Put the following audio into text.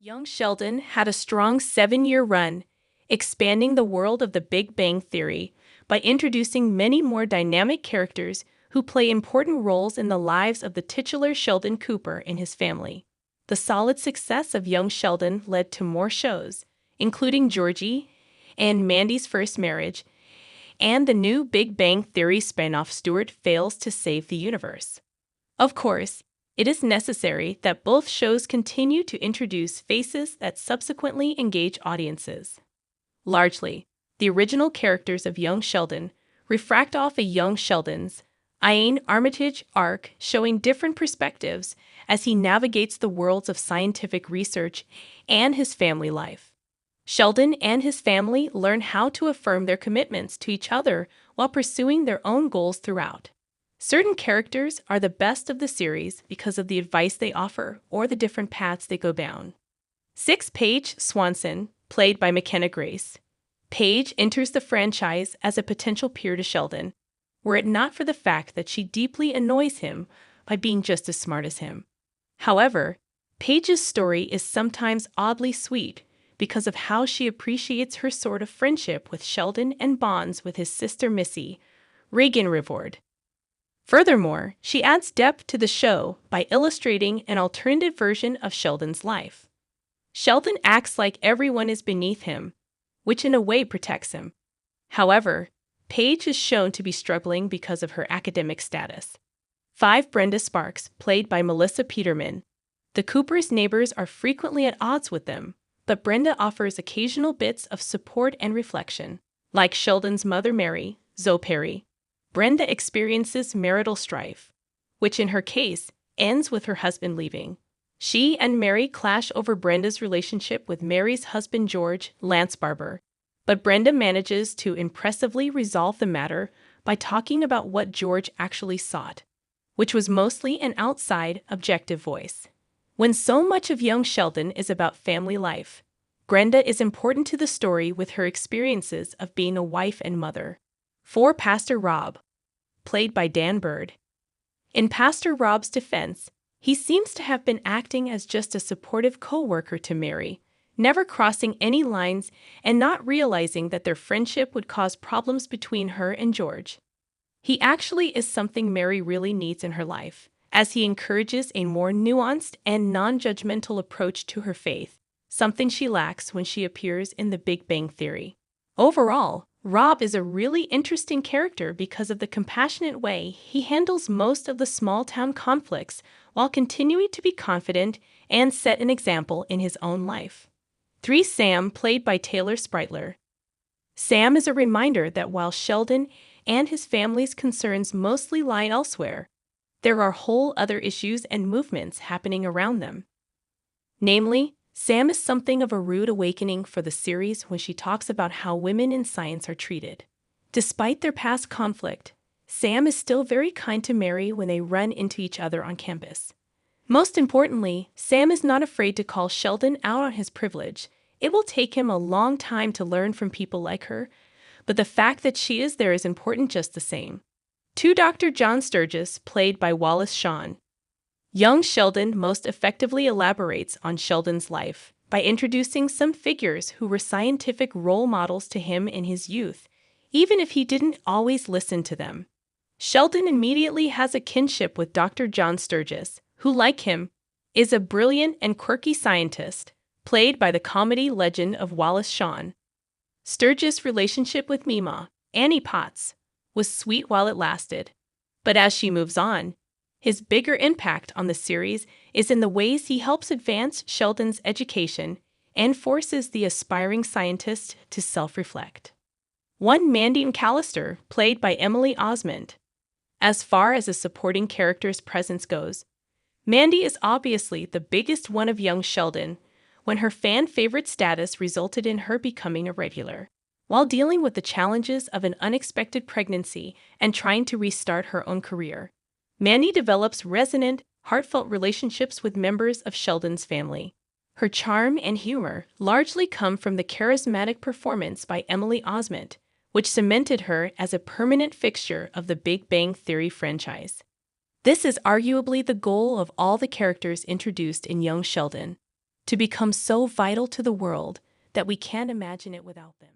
Young Sheldon had a strong 7-year run, expanding the world of the Big Bang Theory by introducing many more dynamic characters who play important roles in the lives of the titular Sheldon Cooper and his family. The solid success of Young Sheldon led to more shows, including Georgie and Mandy's First Marriage, and the new Big Bang Theory spinoff Stuart Fails to Save the Universe. Of course, it is necessary that both shows continue to introduce faces that subsequently engage audiences. Largely, the original characters of Young Sheldon refract off a Young Sheldon's Ian Armitage arc, showing different perspectives as he navigates the worlds of scientific research and his family life. Sheldon and his family learn how to affirm their commitments to each other while pursuing their own goals throughout. Certain characters are the best of the series because of the advice they offer or the different paths they go down. 6. Paige Swanson, played by McKenna Grace. Paige enters the franchise as a potential peer to Sheldon, were it not for the fact that she deeply annoys him by being just as smart as him. However, Paige's story is sometimes oddly sweet because of how she appreciates her sort of friendship with Sheldon and bonds with his sister Missy, Regan Rivard. Furthermore, she adds depth to the show by illustrating an alternative version of Sheldon's life. Sheldon acts like everyone is beneath him, which in a way protects him. However, Paige is shown to be struggling because of her academic status. 5. Brenda Sparks, played by Melissa Peterman. The Coopers' neighbors are frequently at odds with them, but Brenda offers occasional bits of support and reflection. Like Sheldon's mother Mary, Zoe Perry, Brenda experiences marital strife, which in her case ends with her husband leaving. She and Mary clash over Brenda's relationship with Mary's husband George, Lance Barber, but Brenda manages to impressively resolve the matter by talking about what George actually sought, which was mostly an outside, objective voice. When so much of Young Sheldon is about family life, Brenda is important to the story with her experiences of being a wife and mother. 4. Pastor Rob, played by Dan Bird. In Pastor Rob's defense, he seems to have been acting as just a supportive co-worker to Mary, never crossing any lines and not realizing that their friendship would cause problems between her and George. He actually is something Mary really needs in her life, as he encourages a more nuanced and non-judgmental approach to her faith, something she lacks when she appears in The Big Bang Theory. Overall, Rob is a really interesting character because of the compassionate way he handles most of the small-town conflicts while continuing to be confident and set an example in his own life. 3. Sam, played by Taylor Spritler. Sam is a reminder that while Sheldon and his family's concerns mostly lie elsewhere, there are whole other issues and movements happening around them. Namely, Sam is something of a rude awakening for the series when she talks about how women in science are treated. Despite their past conflict, Sam is still very kind to Mary when they run into each other on campus. Most importantly, Sam is not afraid to call Sheldon out on his privilege. It will take him a long time to learn from people like her, but the fact that she is there is important just the same. 2. Dr. John Sturgis, played by Wallace Shawn. Young Sheldon most effectively elaborates on Sheldon's life by introducing some figures who were scientific role models to him in his youth, even if he didn't always listen to them. Sheldon immediately has a kinship with Dr. John Sturgis, who, like him, is a brilliant and quirky scientist, played by the comedy legend of Wallace Shawn. Sturgis' relationship with Mima, Annie Potts, was sweet while it lasted, but as she moves on, his bigger impact on the series is in the ways he helps advance Sheldon's education and forces the aspiring scientist to self-reflect. 1. Mandy McAllister, played by Emily Osment. As far as a supporting character's presence goes, Mandy is obviously the biggest one of Young Sheldon, when her fan-favorite status resulted in her becoming a regular. While dealing with the challenges of an unexpected pregnancy and trying to restart her own career, Mandy develops resonant, heartfelt relationships with members of Sheldon's family. Her charm and humor largely come from the charismatic performance by Emily Osment, which cemented her as a permanent fixture of the Big Bang Theory franchise. This is arguably the goal of all the characters introduced in Young Sheldon: to become so vital to the world that we can't imagine it without them.